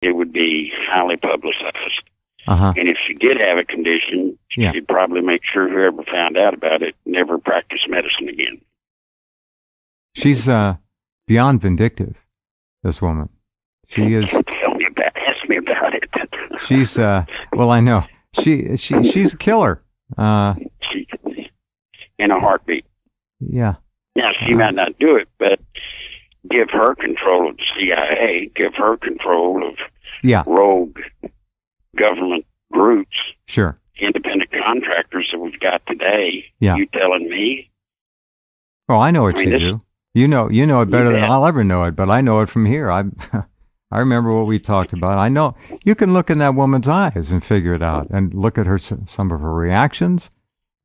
it would be highly publicized. Uh-huh. And if she did have a condition, she'd probably make sure whoever found out about it never practiced medicine again. She's beyond vindictive, this woman. She is. Ask me about it. She's well, I know. She's a killer. She, in a heartbeat. Yeah. Now, she might not do it, but give her control of the CIA, give her control of rogue government groups, independent contractors that we've got today. Yeah. You telling me? Well, I know what you do. You know it better than I'll ever know it, but I know it from here. I remember what we talked about. I know you can look in that woman's eyes and figure it out, and look at some of her reactions.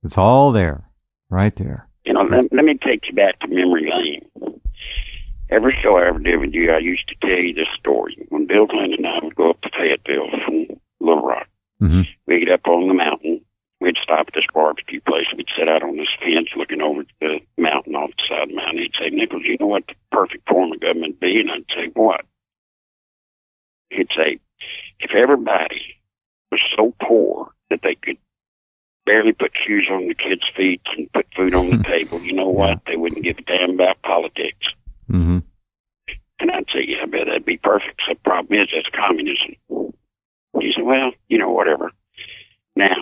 It's all there, right there. You know, let me take you back to memory lane. Every show I ever did with you, I used to tell you this story. When Bill Clinton and I would go up to Fayetteville from Little Rock, we'd get up on the mountain. We'd stop at this barbecue place. We'd sit out on this fence looking over the mountain off the side of the mountain. He'd say, Nichols, you know what the perfect form of government would be? And I'd say, what? He'd say, if everybody was so poor that they could barely put shoes on the kids' feet and put food on the table, you know what? They wouldn't give a damn about politics. Mm-hmm. And I'd say, yeah, I bet that'd be perfect. So the problem is, that's communism. He said, well, you know, whatever. Now,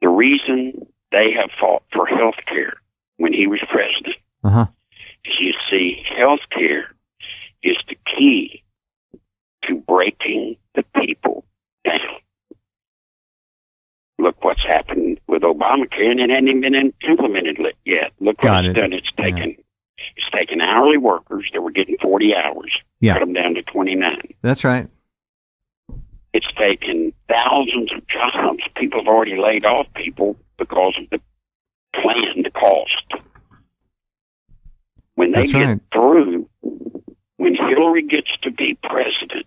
the reason they have fought for health care when he was president is, you see, health care is the key to breaking the people down. Look what's happened with Obamacare, and it hasn't even been implemented yet. Look what it's done. It's taken hourly workers that were getting 40 hours, cut them down to 29. That's right. It's taken thousands of jobs. People have already laid off people because of the planned cost. When they get through, when Hillary gets to be president,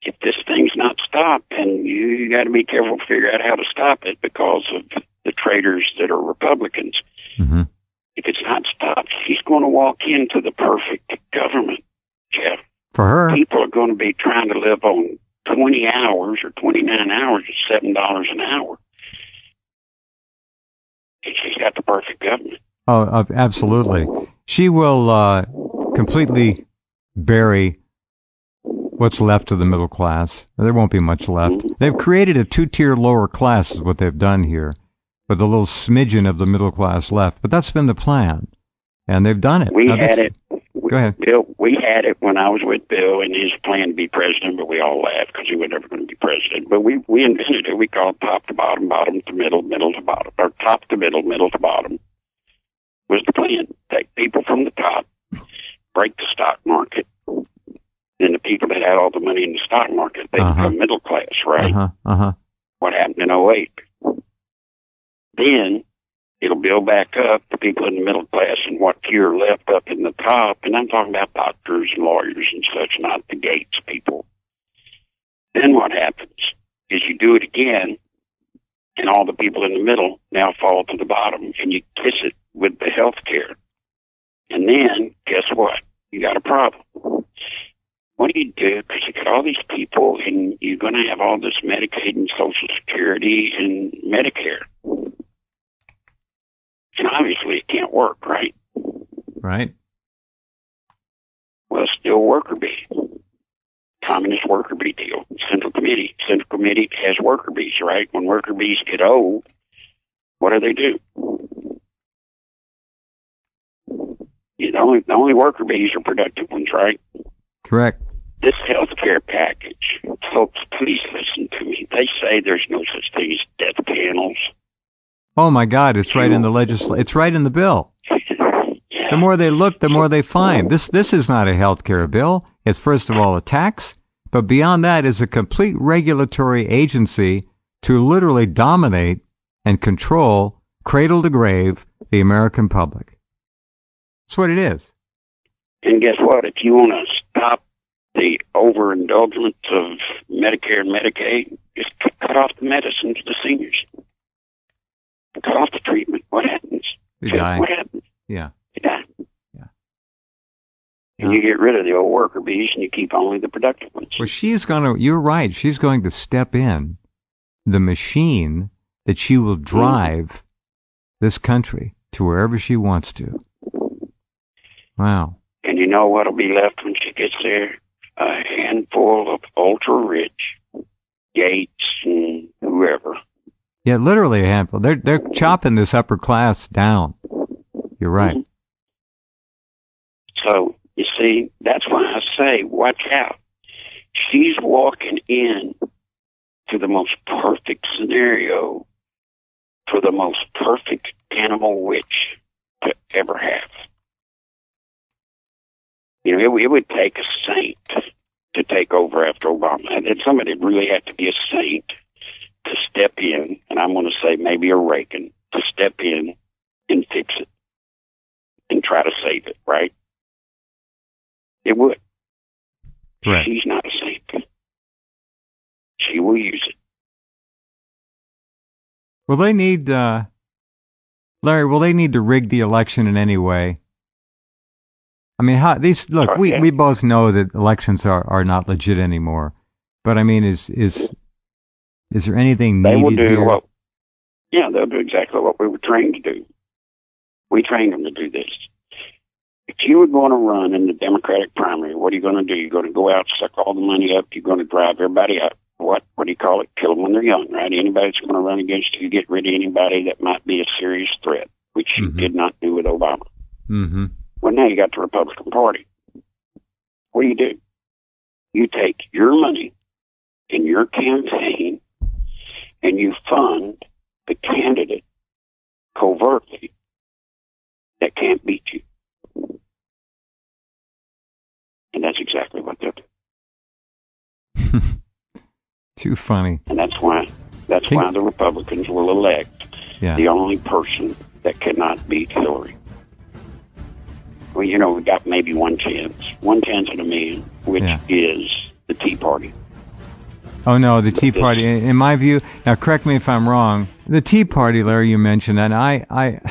if this thing's not stopped, then you got to be careful to figure out how to stop it because of the traitors that are Republicans. If it's not stopped, she's going to walk into the perfect government, Jeff. For her, people are going to be trying to live on 20 hours or 29 hours at $7 an hour. And she's got the perfect government. Oh, absolutely. She will completely bury what's left of the middle class. There won't be much left. They've created a two-tier lower class is what they've done here, with a little smidgen of the middle class left. But that's been the plan, and they've done it. We had it. Go ahead. Bill, we had it when I was with Bill and his plan to be president, but we all laughed because he was never going to be president. But we invented it. We called top to bottom, bottom to middle, middle to bottom, or top to middle, middle to bottom was the plan. Take people from the top, break the stock market. Then the people that had all the money in the stock market, they become middle class, right? What happened in '08? Then it'll build back up the people in the middle class and what few are left up in the top. And I'm talking about doctors and lawyers and such, not the Gates people. Then what happens is you do it again, and all the people in the middle now fall to the bottom, and you kiss it with the health care. And then, guess what? You got a problem. What do you do? Because you got all these people, and you're going to have all this Medicaid and Social Security and Medicare. And obviously it can't work, right? Right. Well, still worker bee. Communist worker bee deal. Central Committee. Central Committee has worker bees, right? When worker bees get old, what do? The only worker bees are productive ones, right? Correct. This health care package, folks, please listen to me. They say there's no such thing as death panels. Oh my God! It's right in the It's right in the bill. Yeah. The more they look, the more they find. This is not a health care bill. It's first of all a tax, but beyond that is a complete regulatory agency to literally dominate and control, cradle to grave, the American public. That's what it is. And guess what? If you want to stop the overindulgence of Medicare and Medicaid, just cut off the medicine to the seniors. Cut off the treatment. What happens? They die. What happens? Yeah. They die. Yeah. And you get rid of the old worker bees and you keep only the productive ones. Well, you're right. She's going to step in the machine that she will drive this country to wherever she wants to. Wow. And you know what'll be left when she gets there? A handful of ultra-rich Gates and whoever. Yeah, literally a handful. They're chopping this upper class down. You're right. So, you see, that's why I say, watch out. She's walking in to the most perfect scenario for the most perfect animal witch to ever have. You know, it would take a saint to take over after Obama. And somebody really had to be a saint to step in, and I'm going to say maybe a Reagan, to step in and fix it and try to save it, right? It would. Right. She's not a saint. She will use it. Well, they need, Larry, will they need to rig the election in any way? I mean, we both know that elections are not legit anymore. But I mean, is there anything needed They will do here? they'll do exactly what we were trained to do. We trained them to do this. If you were going to run in the Democratic primary, what are you going to do? You're going to go out, suck all the money up. You're going to drive everybody out. What do you call it? Kill them when they're young, right? Anybody that's going to run against you, get rid of anybody that might be a serious threat, which you did not do with Obama. Mm-hmm. Well, now you got the Republican Party. What do? You take your money in your campaign and you fund the candidate covertly that can't beat you. And that's exactly what they'll do. Too funny. And that's why the Republicans will elect the only person that cannot beat Hillary. Well, you know, we got maybe one chance in a million, which is the Tea Party. Oh, no, the Tea Party. In my view, now correct me if I'm wrong, the Tea Party, Larry, you mentioned, and I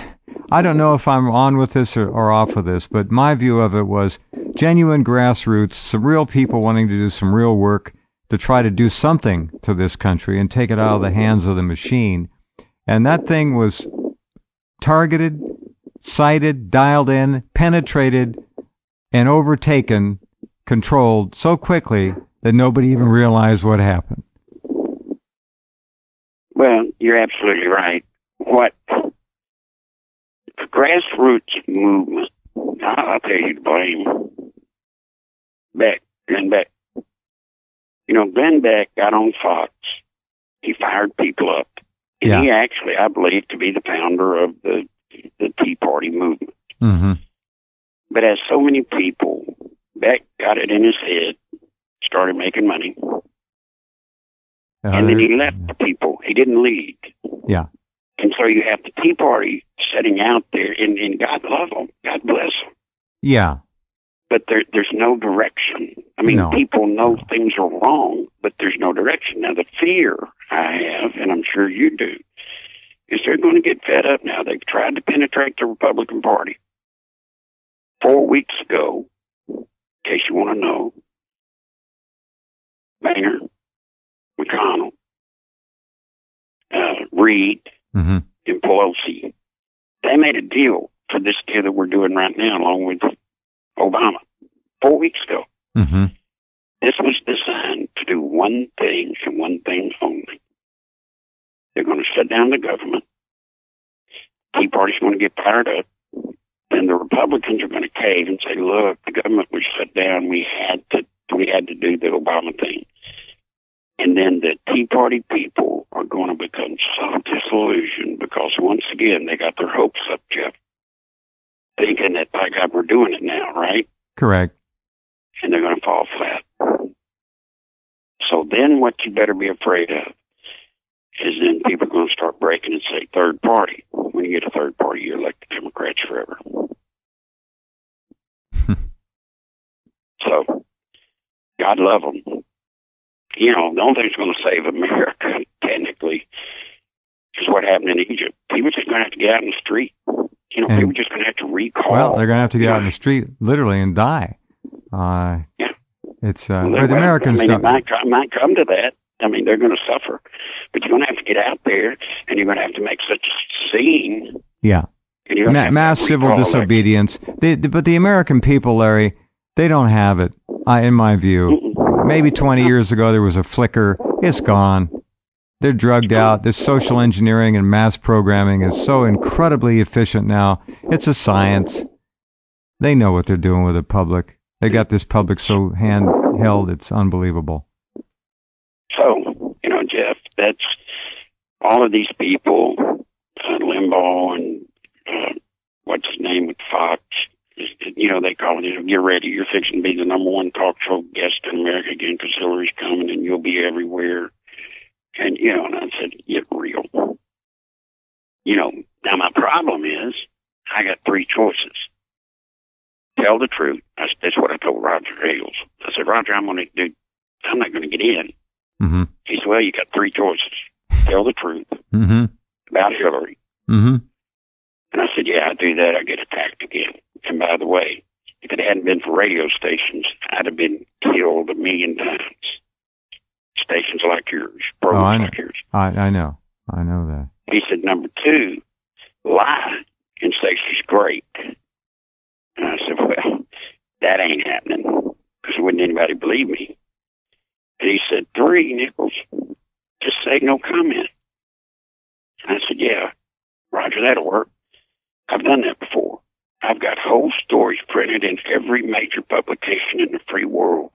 don't know if I'm on with this or off with this, but my view of it was genuine grassroots, some real people wanting to do some real work to try to do something to this country and take it out of the hands of the machine. And that thing was targeted, sighted, dialed in, penetrated, and overtaken, controlled so quickly that nobody even realized what happened. Well, you're absolutely right. What the grassroots movement, I'll tell you to blame Glenn Beck. You know, Glenn Beck got on Fox. He fired people up. And he actually, I believe, to be the founder of the Tea Party movement. Mm-hmm. But as so many people, Beck got it in his head, started making money. And then he left the people. He didn't lead. Yeah. And so you have the Tea Party setting out there, and God love them. God bless them. Yeah. But there's no direction. I mean, people know things are wrong, but there's no direction. Now, the fear I have, and I'm sure you do, is they're going to get fed up now. They've tried to penetrate the Republican Party. 4 weeks ago, in case you want to know, Boehner, McConnell, Reid, and Pelosi, they made a deal for this deal that we're doing right now along with Obama 4 weeks ago. Mm-hmm. This was designed to do one thing and one thing only. They're going to shut down the government. Tea Party's going to get fired up. And the Republicans are going to cave and say, look, the government was shut down. We had to do the Obama thing. And then the Tea Party people are going to become so disillusioned because once again, they got their hopes up, Jeff, thinking that, by God, we're doing it now, right? Correct. And they're going to fall flat. So then what you better be afraid of is then people are going to start breaking and say third party. When you get a third party, you elect the Democrats forever. So, God love them. You know, the only thing that's going to save America, technically, is what happened in Egypt. People just going to have to get out in the street. You know, people just going to have to recall. Well, they're going to have to get out in the street, literally, and die. Yeah. It's but the Americans I mean, don't. It might come to that. I mean, they're going to suffer, but you're going to have to get out there, and you're going to have to make such a scene. Yeah. Mass civil disobedience. But the American people, Larry, they don't have it. In my view, maybe 20 years ago there was a flicker. It's gone. They're drugged out. This social engineering and mass programming is so incredibly efficient now. It's a science. They know what they're doing with the public. They got this public so handheld, it's unbelievable. So, Jeff, that's all of these people, Limbaugh and what's his name with Fox, they call it, get ready, you're fixing to be the number one talk show guest in America again because Hillary's coming and you'll be everywhere. And, and I said, get real. Now my problem is I got three choices. Tell the truth. That's what I told Roger Ailes. I said, Roger, I'm not going to get in. Mm-hmm. He said, well, you got three choices. Tell the truth about Hillary. Mm-hmm. And I said, yeah, I do that, I get attacked again. And by the way, if it hadn't been for radio stations, I'd have been killed 1,000,000 times. Stations like yours, programs like yours. I know that. He said, number two, lie and say she's great. And I said, well, that ain't happening because wouldn't anybody believe me. And he said, three, Nichols, just say no comment. And I said, yeah, Roger, that'll work. I've done that before. I've got whole stories printed in every major publication in the free world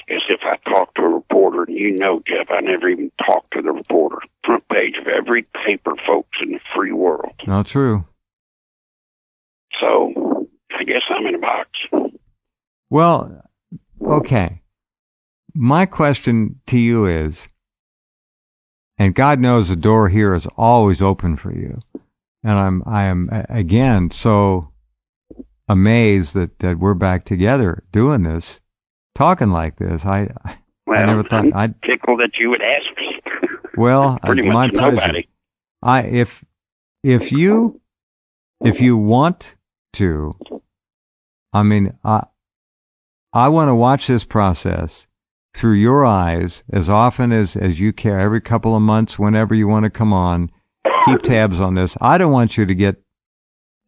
as if I talked to a reporter. And Jeff, I never even talked to the reporter. Front page of every paper, folks, in the free world. Not true. So I guess I'm in a box. Well, okay. My question to you is, and God knows the door here is always open for you, and I am again so amazed that we're back together doing this, talking like this. I never thought I'm tickled that you would ask me. Well, pretty my much pleasure. Nobody. If you want to, I mean, I want to watch this process through your eyes as often as you care, every couple of months, whenever you want to come on, keep tabs on this. I don't want you to get,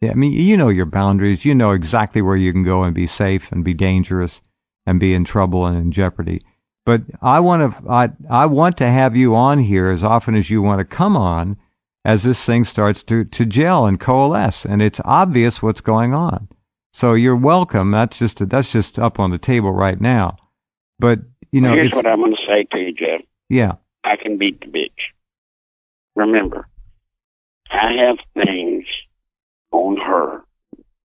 I mean, you know your boundaries. You know exactly where you can go and be safe and be dangerous and be in trouble and in jeopardy. But I want to have you on here as often as you want to come on as this thing starts to gel and coalesce. And it's obvious what's going on. So you're welcome. That's just up on the table right now. But, here's what I'm going to say to you, Jeff. Yeah. I can beat the bitch. Remember, I have things